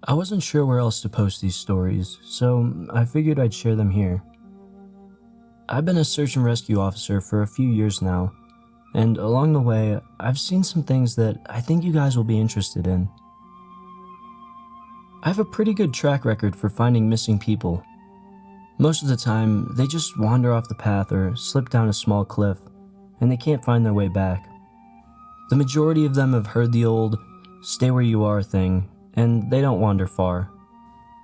I wasn't sure where else to post these stories, so I figured I'd share them here. I've been a search and rescue officer for a few years now, and along the way, I've seen some things that I think you guys will be interested in. I have a pretty good track record for finding missing people. Most of the time, they just wander off the path or slip down a small cliff, and they can't find their way back. The majority of them have heard the old, "stay where you are" thing, and they don't wander far.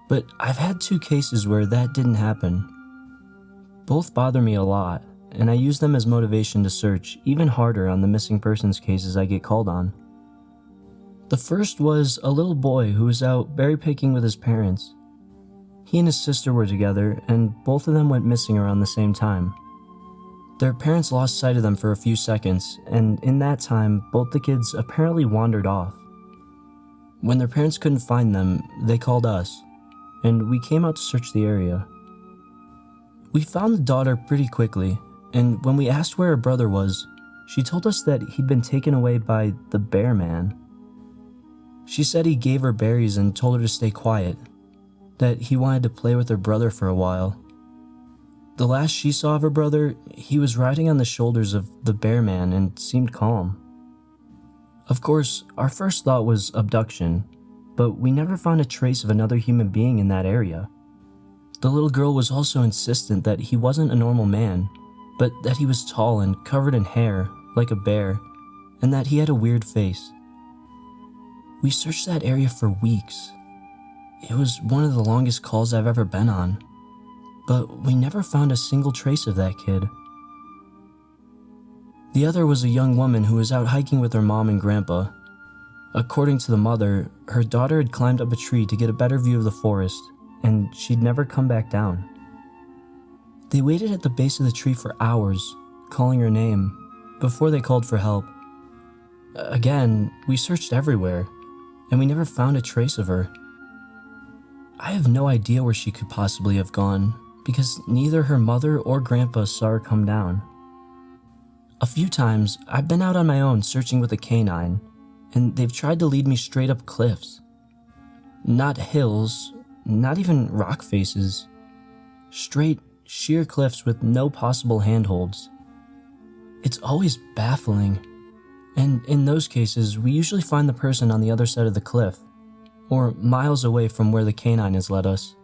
But I've had 2 cases where that didn't happen. Both bother me a lot, and I use them as motivation to search even harder on the missing persons cases I get called on. The first was a little boy who was out berry picking with his parents. He and his sister were together, and both of them went missing around the same time. Their parents lost sight of them for a few seconds, and in that time, both the kids apparently wandered off. When their parents couldn't find them, they called us, and we came out to search the area. We found the daughter pretty quickly, and when we asked where her brother was, she told us that he'd been taken away by the bear man. She said he gave her berries and told her to stay quiet, that he wanted to play with her brother for a while. The last she saw of her brother, he was riding on the shoulders of the bear man and seemed calm. Of course, our first thought was abduction, but we never found a trace of another human being in that area. The little girl was also insistent that he wasn't a normal man, but that he was tall and covered in hair, like a bear, and that he had a weird face. We searched that area for weeks. It was one of the longest calls I've ever been on, but we never found a single trace of that kid. The other was a young woman who was out hiking with her mom and grandpa. According to the mother, her daughter had climbed up a tree to get a better view of the forest, and she'd never come back down. They waited at the base of the tree for hours, calling her name, before they called for help. Again, we searched everywhere, and we never found a trace of her. I have no idea where she could possibly have gone, because neither her mother or grandpa saw her come down. A few times, I've been out on my own searching with a canine, and they've tried to lead me straight up cliffs. Not hills, not even rock faces. Straight, sheer cliffs with no possible handholds. It's always baffling, and in those cases, we usually find the person on the other side of the cliff, or miles away from where the canine has led us.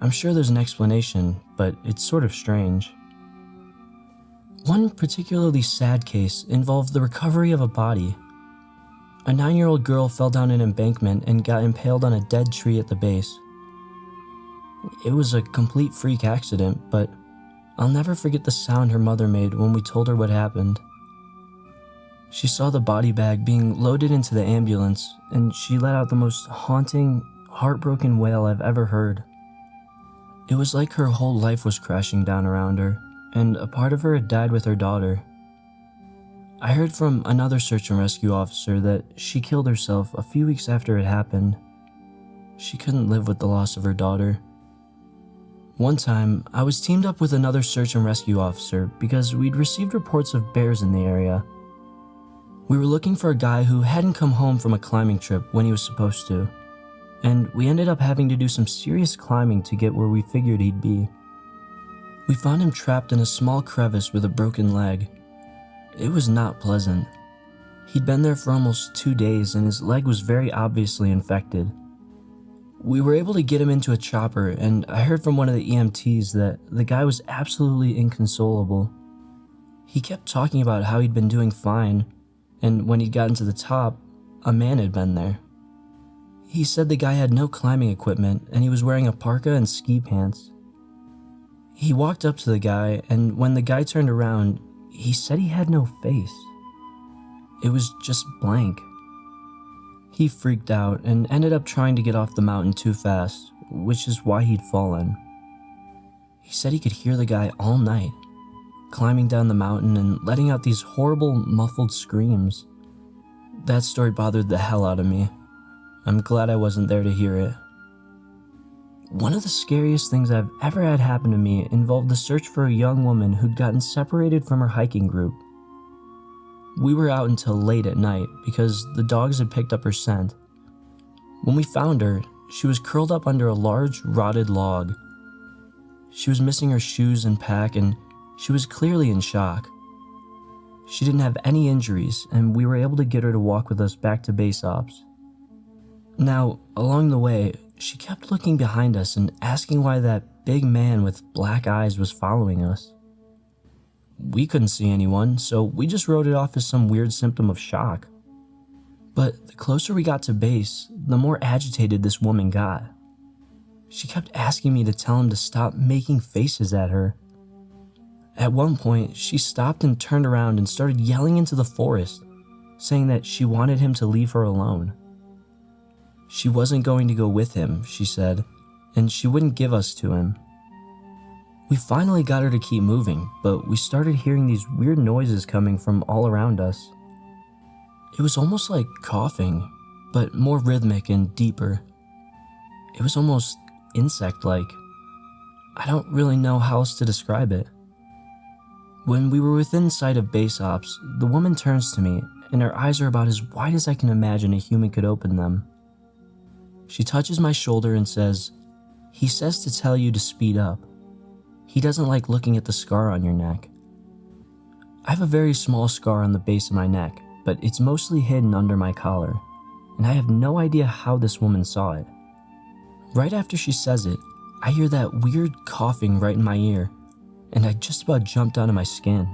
I'm sure there's an explanation, but it's sort of strange. One particularly sad case involved the recovery of a body. A 9-year-old girl fell down an embankment and got impaled on a dead tree at the base. It was a complete freak accident, but I'll never forget the sound her mother made when we told her what happened. She saw the body bag being loaded into the ambulance, and she let out the most haunting, heartbroken wail I've ever heard. It was like her whole life was crashing down around her, and a part of her had died with her daughter. I heard from another search and rescue officer that she killed herself a few weeks after it happened. She couldn't live with the loss of her daughter. One time, I was teamed up with another search and rescue officer because we'd received reports of bears in the area. We were looking for a guy who hadn't come home from a climbing trip when he was supposed to, and we ended up having to do some serious climbing to get where we figured he'd be. We found him trapped in a small crevice with a broken leg. It was not pleasant. He'd been there for almost 2 days and his leg was very obviously infected. We were able to get him into a chopper, and I heard from one of the EMTs that the guy was absolutely inconsolable. He kept talking about how he'd been doing fine, and when he'd gotten to the top, a man had been there. He said the guy had no climbing equipment and he was wearing a parka and ski pants. He walked up to the guy, and when the guy turned around, he said he had no face. It was just blank. He freaked out and ended up trying to get off the mountain too fast, which is why he'd fallen. He said he could hear the guy all night, climbing down the mountain and letting out these horrible, muffled screams. That story bothered the hell out of me. I'm glad I wasn't there to hear it. One of the scariest things I've ever had happen to me involved the search for a young woman who'd gotten separated from her hiking group. We were out until late at night because the dogs had picked up her scent. When we found her, she was curled up under a large, rotted log. She was missing her shoes and pack, and she was clearly in shock. She didn't have any injuries, and we were able to get her to walk with us back to base ops. Now, along the way, she kept looking behind us and asking why that big man with black eyes was following us. We couldn't see anyone, so we just wrote it off as some weird symptom of shock. But the closer we got to base, the more agitated this woman got. She kept asking me to tell him to stop making faces at her. At one point, she stopped and turned around and started yelling into the forest, saying that she wanted him to leave her alone. She wasn't going to go with him, she said, and she wouldn't give us to him. We finally got her to keep moving, but we started hearing these weird noises coming from all around us. It was almost like coughing, but more rhythmic and deeper. It was almost insect-like. I don't really know how else to describe it. When we were within sight of base ops, the woman turns to me, and her eyes are about as wide as I can imagine a human could open them. She touches my shoulder and says, "He says to tell you to speed up. He doesn't like looking at the scar on your neck." I have a very small scar on the base of my neck, but it's mostly hidden under my collar, and I have no idea how this woman saw it. Right after she says it, I hear that weird coughing right in my ear, and I just about jumped out of my skin.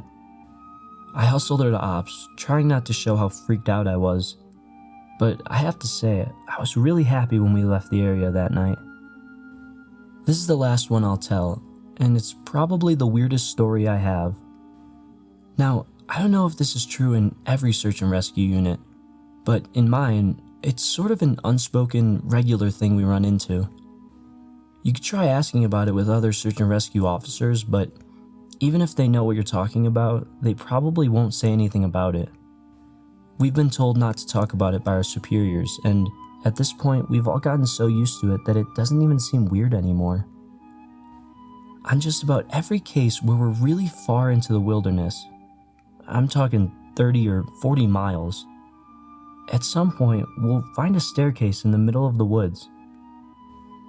I hustled her to ops, trying not to show how freaked out I was, but I have to say, I was really happy when we left the area that night. This is the last one I'll tell, and it's probably the weirdest story I have. Now, I don't know if this is true in every search and rescue unit, but in mine, it's sort of an unspoken, regular thing we run into. You could try asking about it with other search and rescue officers, but even if they know what you're talking about, they probably won't say anything about it. We've been told not to talk about it by our superiors, and at this point, we've all gotten so used to it that it doesn't even seem weird anymore. On just about every case where we're really far into the wilderness, I'm talking 30 or 40 miles, at some point, we'll find a staircase in the middle of the woods.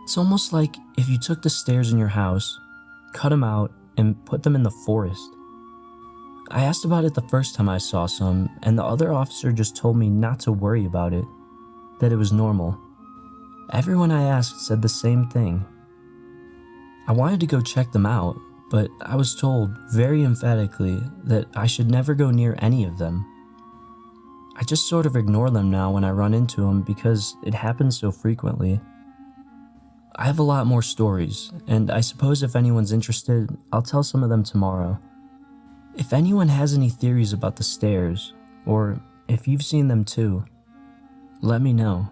It's almost like if you took the stairs in your house, cut them out, and put them in the forest. I asked about it the first time I saw some, and the other officer just told me not to worry about it, that it was normal. Everyone I asked said the same thing. I wanted to go check them out, but I was told very emphatically that I should never go near any of them. I just sort of ignore them now when I run into them because it happens so frequently. I have a lot more stories, and I suppose if anyone's interested, I'll tell some of them tomorrow. If anyone has any theories about the stairs, or if you've seen them too, let me know.